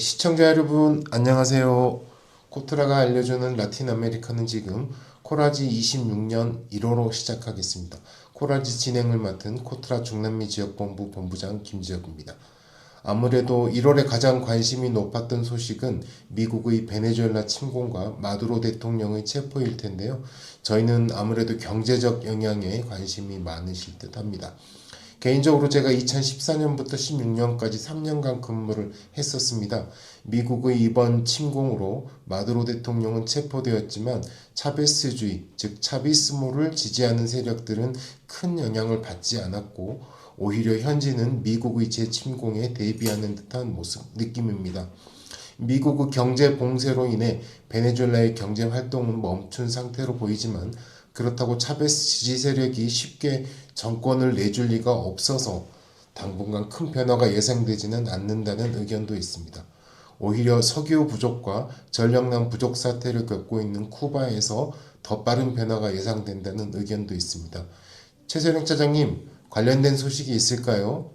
시청자 여러분 안녕하세요. 코트라가 알려주는 라틴 아메리카는 지금 코라지 26년 1호로 시작하겠습니다. 코라지 진행을 맡은 코트라 중남미 지역본부 본부장 김지혁입니다. 아무래도 1월에 가장 관심이 높았던 소식은 미국의 베네수엘라 침공과 마두로 대통령의 체포일 텐데요. 저희는 아무래도 경제적 영향에 관심이 많으실 듯 합니다. 개인적으로 제가 2014년부터 16년까지 3년간 근무를 했었습니다. 미국의 이번 침공으로 마두로 대통령은 체포되었지만 차베스주의, 즉 차비스모를 지지하는 세력들은 큰 영향을 받지 않았고 오히려 현지는 미국의 재침공에 대비하는 듯한 느낌입니다. 미국의 경제 봉쇄로 인해 베네수엘라의 경제 활동은 멈춘 상태로 보이지만 그렇다고 차베스 지지 세력이 쉽게 정권을 내줄 리가 없어서 당분간 큰 변화가 예상되지는 않는다는 의견도 있습니다. 오히려 석유 부족과 전력난 부족 사태를 겪고 있는 쿠바에서 더 빠른 변화가 예상된다는 의견도 있습니다. 최세령 차장님, 관련된 소식이 있을까요?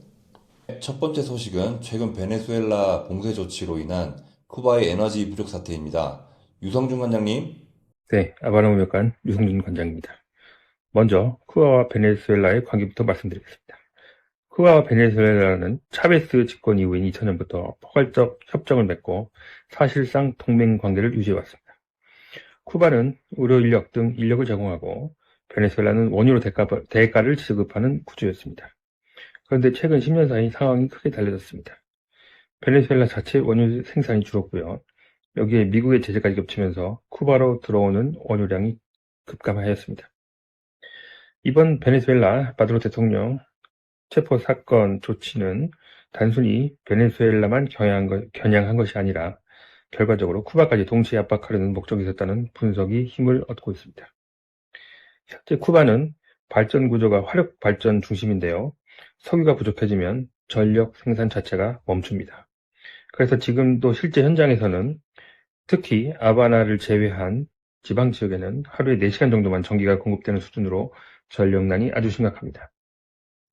첫 번째 소식은 최근 베네수엘라 봉쇄 조치로 인한 쿠바의 에너지 부족 사태입니다. 유성준 관장님. 네, 아바라무역관 유승준 관장입니다. 먼저 쿠바와 베네수엘라의 관계부터 말씀드리겠습니다. 쿠바와 베네수엘라는 차베스 집권 이후인 2000년부터 포괄적 협정을 맺고 사실상 동맹 관계를 유지해왔습니다. 쿠바는 의료 인력 등 인력을 제공하고 베네수엘라는 원유로 대가를 지급하는 구조였습니다. 그런데 최근 10년 사이 상황이 크게 달라졌습니다. 베네수엘라 자체 원유 생산이 줄었고요. 여기에 미국의 제재까지 겹치면서 쿠바로 들어오는 원유량이 급감하였습니다. 이번 베네수엘라 마두로 대통령 체포 사건 조치는 단순히 베네수엘라만 겨냥한 것이 아니라 결과적으로 쿠바까지 동시에 압박하려는 목적이 있었다는 분석이 힘을 얻고 있습니다. 현재 쿠바는 발전 구조가 화력 발전 중심인데요. 석유가 부족해지면 전력 생산 자체가 멈춥니다. 그래서 지금도 실제 현장에서는 특히 아바나를 제외한 지방 지역에는 하루에 4시간 정도만 전기가 공급되는 수준으로 전력난이 아주 심각합니다.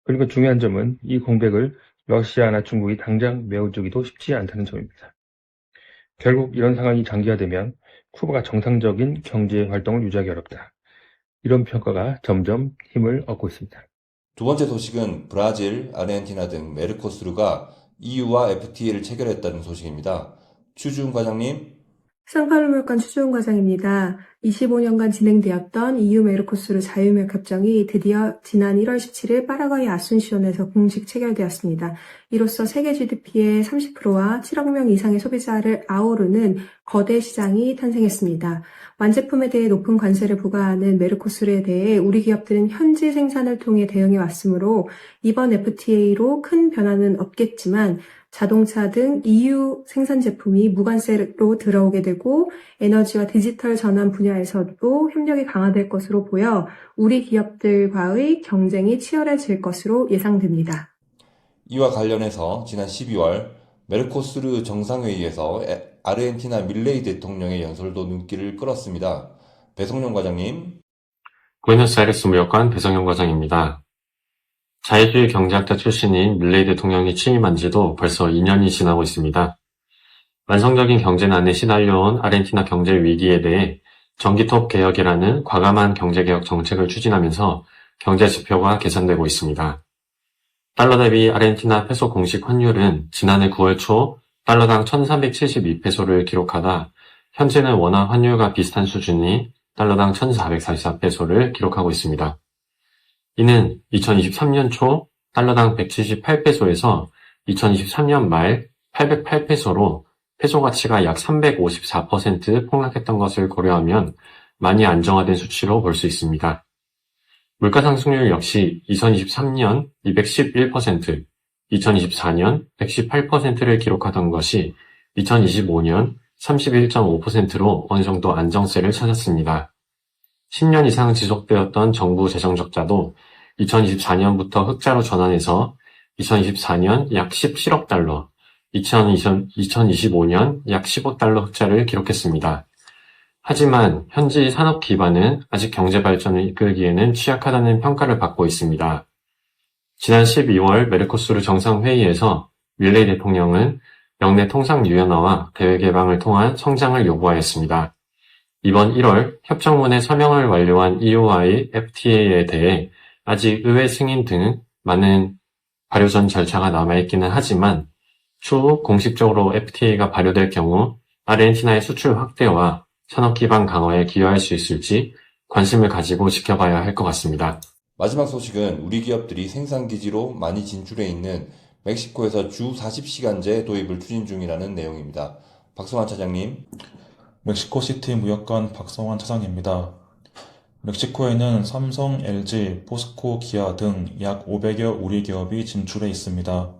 그리고 중요한 점은 이 공백을 러시아나 중국이 당장 메워주기도 쉽지 않다는 점입니다. 결국 이런 상황이 장기화되면 쿠바가 정상적인 경제 활동을 유지하기 어렵다. 이런 평가가 점점 힘을 얻고 있습니다. 두 번째 소식은 브라질, 아르헨티나 등 메르코스루가 EU와 FTA를 체결했다는 소식입니다. 추주훈 과장님. 상팔로물관 추주훈 과장입니다. 25년간 진행되었던 EU 메르코스루 자유무역 협정이 드디어 지난 1월 17일 파라과이 아순시온에서 공식 체결되었습니다. 이로써 세계 GDP의 30%와 7억 명 이상의 소비자를 아우르는 거대 시장이 탄생했습니다. 완제품에 대해 높은 관세를 부과하는 메르코스루에 대해 우리 기업들은 현지 생산을 통해 대응해 왔으므로 이번 FTA로 큰 변화는 없겠지만 자동차 등 EU 생산 제품이 무관세로 들어오게 되고 에너지와 디지털 전환 분야에서도 협력이 강화될 것으로 보여 우리 기업들과의 경쟁이 치열해질 것으로 예상됩니다. 이와 관련해서 지난 12월 메르코스루 정상회의에서 아르헨티나 밀레이 대통령의 연설도 눈길을 끌었습니다. 배성룡 과장님. 부에노스아이레스 무역관 배성용 과장입니다. 자유주의 경제학자 출신인 밀레이 대통령이 취임한 지도 벌써 2년이 지나고 있습니다. 완성적인 경제난에 시달려온 아르헨티나 경제 위기에 대해 전기톱 개혁이라는 과감한 경제개혁 정책을 추진하면서 경제 지표가 개선되고 있습니다. 달러 대비 아르헨티나 페소 공식 환율은 지난해 9월 초 달러당 1372페소를 기록하다 현재는 원화 환율과 비슷한 수준인 달러당 1444페소를 기록하고 있습니다. 이는 2023년 초 달러당 178페소에서 2023년 말 808페소로 페소 가치가 약 354% 폭락했던 것을 고려하면 많이 안정화된 수치로 볼 수 있습니다. 물가 상승률 역시 2023년 211%, 2024년 118%를 기록하던 것이 2025년 31.5%로 어느 정도 안정세를 찾았습니다. 10년 이상 지속되었던 정부 재정 적자도 2024년부터 흑자로 전환해서 2024년 약 17억 달러, 2025년 약 15달러 흑자를 기록했습니다. 하지만 현지 산업 기반은 아직 경제 발전을 이끌기에는 취약하다는 평가를 받고 있습니다. 지난 12월 메르코스루 정상회의에서 밀레이 대통령은 역내 통상 유연화와 대외 개방을 통한 성장을 요구하였습니다. 이번 1월 협정문의 서명을 완료한 EU와의 FTA에 대해 아직 의회 승인 등 많은 발효 전 절차가 남아있기는 하지만 추후 공식적으로 FTA가 발효될 경우 아르헨티나의 수출 확대와 산업 기반 강화에 기여할 수 있을지 관심을 가지고 지켜봐야 할 것 같습니다. 마지막 소식은 우리 기업들이 생산기지로 많이 진출해 있는 멕시코에서 주 40시간제 도입을 추진 중이라는 내용입니다. 박성환 차장님. 멕시코시티 무역관 박성환 차장입니다. 멕시코에는 삼성, LG, 포스코, 기아 등 약 500여 우리 기업이 진출해 있습니다.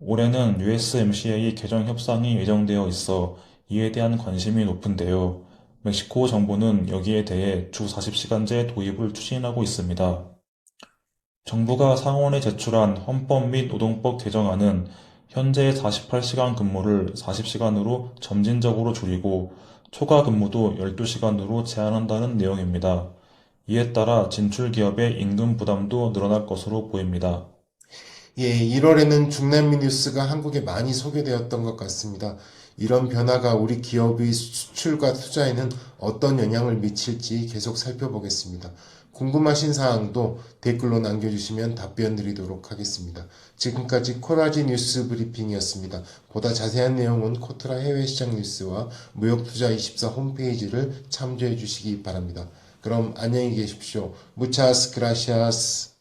올해는 USMCA 개정 협상이 예정되어 있어 이에 대한 관심이 높은데요. 멕시코 정부는 여기에 대해 주 40시간제 도입을 추진하고 있습니다. 정부가 상원에 제출한 헌법 및 노동법 개정안은 현재 48시간 근무를 40시간으로 점진적으로 줄이고 초과 근무도 12시간으로 제한한다는 내용입니다. 이에 따라 진출 기업의 임금 부담도 늘어날 것으로 보입니다. 예, 1월에는 중남미 뉴스가 한국에 많이 소개되었던 것 같습니다. 이런 변화가 우리 기업의 수출과 투자에는 어떤 영향을 미칠지 계속 살펴보겠습니다. 궁금하신 사항도 댓글로 남겨주시면 답변 드리도록 하겠습니다. 지금까지 코라지 뉴스 브리핑이었습니다. 보다 자세한 내용은 코트라 해외시장 뉴스와 무역투자24 홈페이지를 참조해 주시기 바랍니다. 그럼 안녕히 계십시오. 무차스 그라시아스.